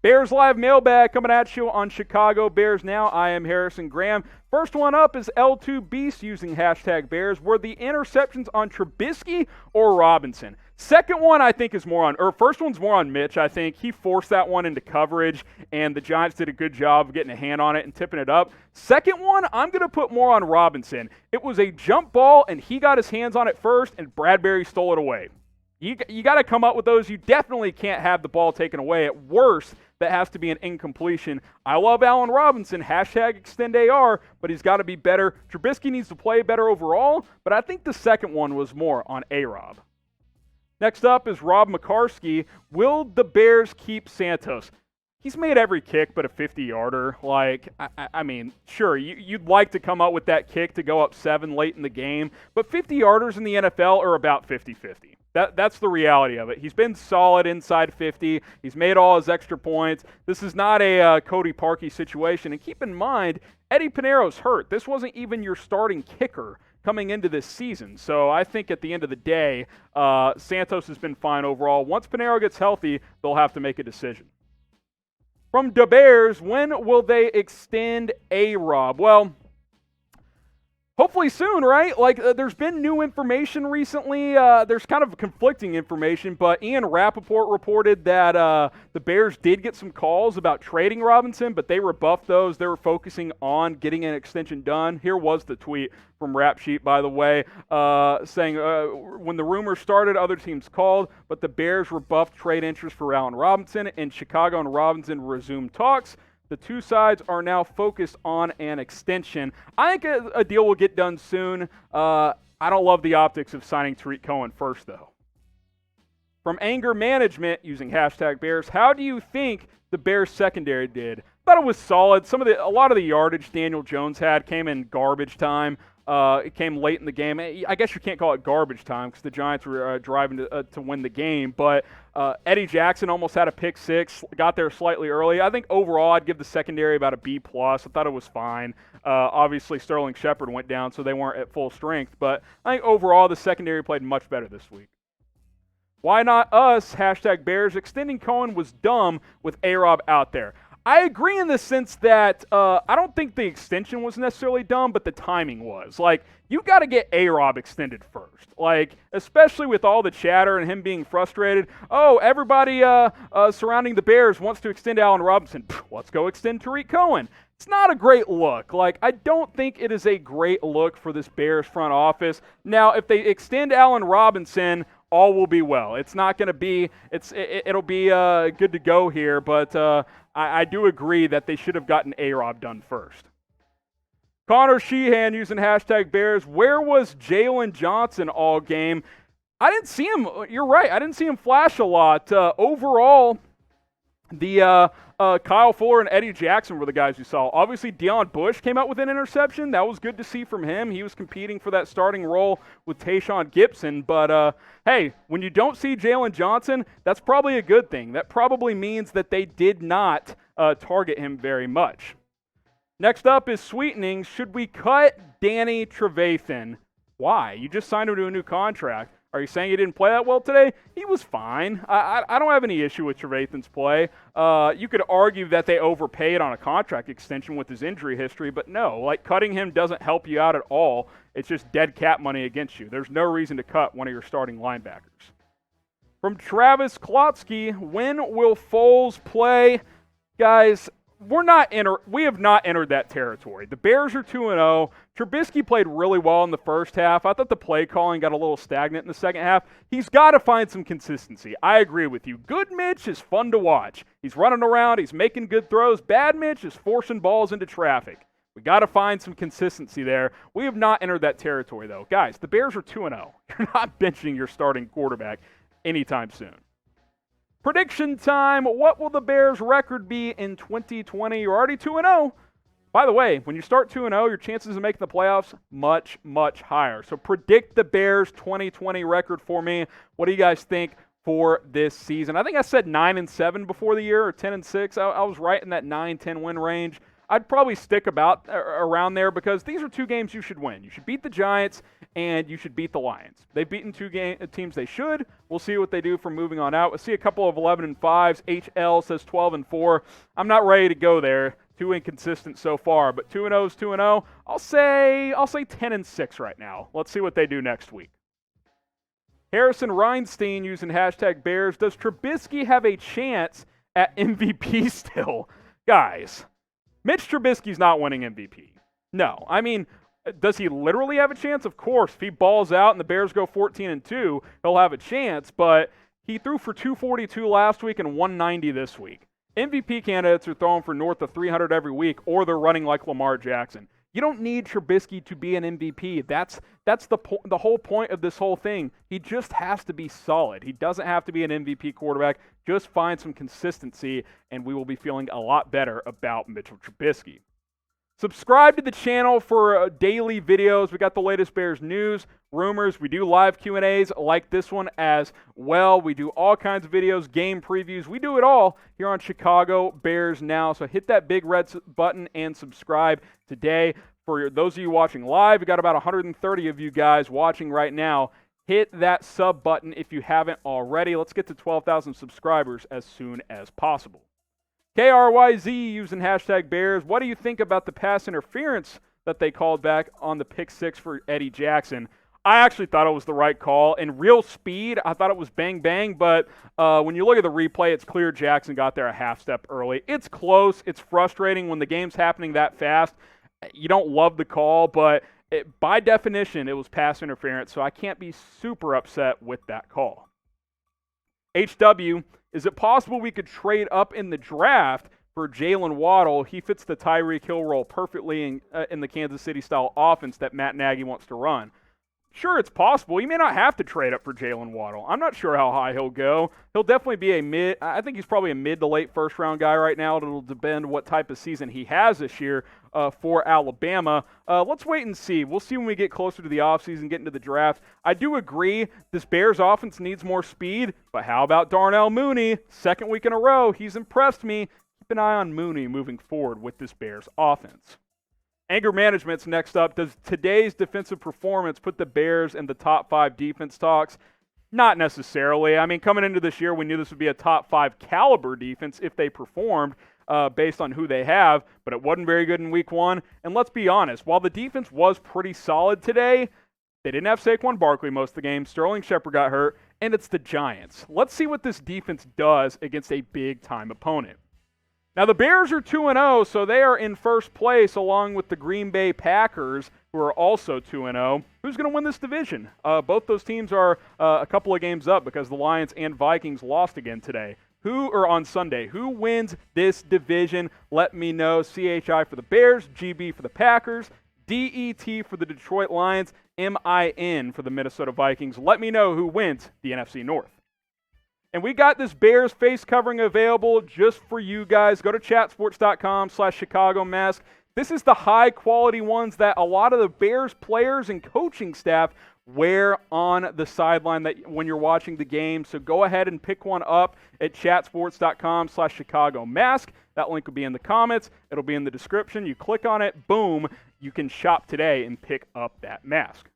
Bears Live Mailbag coming at you on Chicago Bears Now. I am Harrison Graham. First one up is L2 Beast using hashtag Bears. Were the interceptions on Trubisky or Robinson? Second one I think is more on, or first one's more on Mitch, I think. He forced that one into coverage, and the Giants did a good job of getting a hand on it and tipping it up. Second one, I'm going to put more on Robinson. It was a jump ball, and he got his hands on it first, and Bradbury stole it away. You got to come up with those. You definitely can't have the ball taken away. At worst, that has to be an incompletion. I love Allen Robinson, hashtag extend AR, but he's got to be better. Trubisky needs to play better overall, but I think the second one was more on A-Rob. Next up is Rob McCarskey. Will the Bears keep Santos? He's made every kick but a 50-yarder. I mean, sure, you'd like to come up with that kick to go up 7 late in the game, but 50-yarders in the NFL are about 50-50. That's the reality of it. He's been solid inside 50. He's made all his extra points. This is not a Cody Parkey situation. And keep in mind, Eddie Piñeiro's hurt. This wasn't even your starting kicker coming into this season. So I think at the end of the day, Santos has been fine overall. Once Piñeiro gets healthy, they'll have to make a decision. From the Bears, when will they extend A-Rob? Well, hopefully soon, right? There's been new information recently. There's kind of conflicting information, but Ian Rappaport reported that the Bears did get some calls about trading Robinson, but they rebuffed those. They were focusing on getting an extension done. Here was the tweet from Rap Sheet, by the way, saying, when the rumors started, other teams called, but the Bears rebuffed trade interest for Allen Robinson, and Chicago and Robinson resumed talks. The two sides are now focused on an extension. I think a deal will get done soon. I don't love the optics of signing Tariq Cohen first, though. From Anger Management, using hashtag Bears, how do you think the Bears secondary did? Thought it was solid. A lot of the yardage Daniel Jones had came in garbage time. It came late in the game. I guess you can't call it garbage time because the Giants were driving to win the game. But Eddie Jackson almost had a pick six, got there slightly early. I think overall I'd give the secondary about a B+. I thought it was fine. Obviously Sterling Shepard went down, so they weren't at full strength. But I think overall the secondary played much better this week. Why not us? Hashtag Bears. Extending Cohen was dumb with A-Rob out there. I agree in the sense that I don't think the extension was necessarily dumb, but the timing was. You got to get A-Rob extended first. Especially with all the chatter and him being frustrated. Oh, everybody surrounding the Bears wants to extend Allen Robinson. Let's go extend Tariq Cohen. It's not a great look. I don't think it is a great look for this Bears front office. Now, if they extend Allen Robinson, all will be well. It's not going to be, it'll be good to go here, but I do agree that they should have gotten A-Rob done first. Connor Sheehan using hashtag Bears. Where was Jalen Johnson all game? I didn't see him. You're right. I didn't see him flash a lot. Overall, the Kyle Fuller and Eddie Jackson were the guys you saw. Obviously, Deion Bush came out with an interception. That was good to see from him. He was competing for that starting role with Tayshaun Gibson. But, hey, when you don't see Jalen Johnson, that's probably a good thing. That probably means that they did not target him very much. Next up is Sweetening. Should we cut Danny Trevathan? Why? You just signed him to a new contract. Are you saying he didn't play that well today? He was fine. I don't have any issue with Trevathan's play. You could argue that they overpaid on a contract extension with his injury history, but no, cutting him doesn't help you out at all. It's just dead cap money against you. There's no reason to cut one of your starting linebackers. From Travis Klotsky, when will Foles play? Guys, we have not entered that territory. The Bears are 2-0. Trubisky played really well in the first half. I thought the play calling got a little stagnant in the second half. He's got to find some consistency. I agree with you. Good Mitch is fun to watch. He's running around. He's making good throws. Bad Mitch is forcing balls into traffic. We got to find some consistency there. We have not entered that territory, though. Guys, the Bears are 2-0. You're not benching your starting quarterback anytime soon. Prediction time. What will the Bears' record be in 2020? You're already 2-0. By the way, when you start 2-0, your chances of making the playoffs much, much higher. So predict the Bears' 2020 record for me. What do you guys think for this season? I think I said 9-7 before the year, or 10-6. I was right in that 9-10 win range. I'd probably stick around there because these are 2 games you should win. You should beat the Giants and you should beat the Lions. They've beaten 2 teams they should. We'll see what they do from moving on out. We'll see a couple of 11-5s. HL says 12-4. I'm not ready to go there. Too inconsistent so far, but 2-0 is 2-0. I'll say 10-6 right now. Let's see what they do next week. Harrison Reinstein using hashtag Bears. Does Trubisky have a chance at MVP still? Guys, Mitch Trubisky's not winning MVP. No. I mean, does he literally have a chance? Of course. If he balls out and the Bears go 14-2, he'll have a chance, but he threw for 242 last week and 190 this week. MVP candidates are throwing for north of 300 every week, or they're running like Lamar Jackson. You don't need Trubisky to be an MVP. That's the whole point of this whole thing. He just has to be solid. He doesn't have to be an MVP quarterback. Just find some consistency, and we will be feeling a lot better about Mitchell Trubisky. Subscribe to the channel for daily videos. We got the latest Bears news, rumors. We do live Q&As like this one as well. We do all kinds of videos, game previews. We do it all here on Chicago Bears Now. So hit that big red button and subscribe today. For those of you watching live, we got about 130 of you guys watching right now. Hit that sub button if you haven't already. Let's get to 12,000 subscribers as soon as possible. KRYZ using hashtag Bears. What do you think about the pass interference that they called back on the pick 6 for Eddie Jackson? I actually thought it was the right call. In real speed, I thought it was bang bang, but when you look at the replay, it's clear Jackson got there a half step early. It's close. It's frustrating when the game's happening that fast. You don't love the call, but by definition, it was pass interference, so I can't be super upset with that call. HW, is it possible we could trade up in the draft for Jalen Waddle? He fits the Tyreek Hill role perfectly in the Kansas City-style offense that Matt Nagy wants to run. Sure, it's possible. You may not have to trade up for Jalen Waddle. I'm not sure how high he'll go. He'll definitely be I think he's probably a mid to late first-round guy right now. It'll depend what type of season he has this year for Alabama. Let's wait and see. We'll see when we get closer to the offseason, get into the draft. I do agree this Bears offense needs more speed, but how about Darnell Mooney? Second week in a row, he's impressed me. Keep an eye on Mooney moving forward with this Bears offense. Anger management's next up. Does today's defensive performance put the Bears in the top 5 defense talks? Not necessarily. I mean, coming into this year, we knew this would be a top 5 caliber defense if they performed based on who they have, but it wasn't very good in week 1. And let's be honest, while the defense was pretty solid today, they didn't have Saquon Barkley most of the game. Sterling Shepard got hurt, and it's the Giants. Let's see what this defense does against a big-time opponent. Now, the Bears are 2-0, so they are in first place along with the Green Bay Packers, who are also 2-0. Who's going to win this division? Both those teams are a couple of games up because the Lions and Vikings lost again today. On Sunday? Who wins this division? Let me know. CHI for the Bears, GB for the Packers, DET for the Detroit Lions, MIN for the Minnesota Vikings. Let me know who wins the NFC North. And we got this Bears face covering available just for you guys. Go to chatsports.com/Chicago Mask. This is the high quality ones that a lot of the Bears players and coaching staff wear on the sideline that when you're watching the game. So go ahead and pick one up at chatsports.com/Chicago Mask. That link will be in the comments. It'll be in the description. You click on it, boom, you can shop today and pick up that mask.